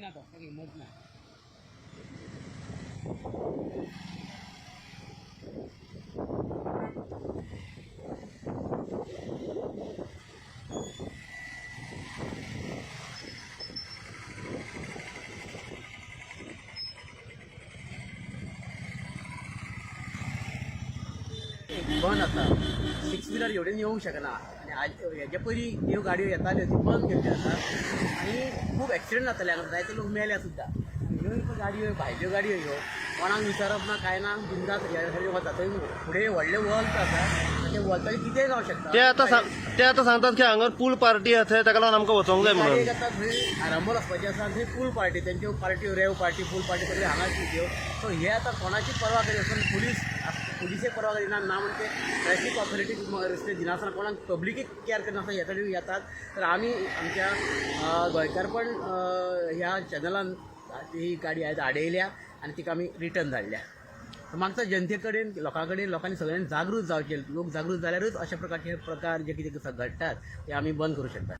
ना तो हिम्मत ना बंद आता 6 व्हीलर एवढे येवंक शकना आणि हेजे पयलीं ह्यो गाडयो येताल्यो ती बंद केल्ल्यो आसा आनी खूब एक्सिडंट जाताले हांगा जायते लोक मेले सुद्दां ह्यो गाडयो भायल्यो गाडयो ह्यो कोणाक विचारप ना काय ना बिंदास ह्या वता थंय फुडें व्हडलें वॉल्त आसा आनी त्या वॉल्ताचेर कितेंय जावंक शकता ते आतां सांगतात की हांगा पूल पार्टी आसा ताका लागून आमकां वचोंक जाय म्हणून गाडयेक आतां थंय आरंभोल वचपाचें आसा थंय पूल party तेंच्यो पार्ट्यो rave party full party सगळ्यो हांगाच त्यो सो हे आतां कोणाची पर्वा करिना पुलिसే पर्वा करिना ना म्हणजे ट्रॅफिक ऑथॉरिटी रस्ते दिनासतना कोणाक पब्लिकीक केअर करनासतना येताल्यो येतात तर आमी आमच्या गोंयकारपण ह्या चॅनलान ही गाडी आयज आडयल्या आनी तिका आमी रिटर्न धाडल्या मागता जनते कडेन लोकांनी सगळ्यांनी जागृत जावचें लोक जागृत जाल्यारूच अशा प्रकारचे प्रकार जे कितें घडटात ते आमी बंद करूं शकतात.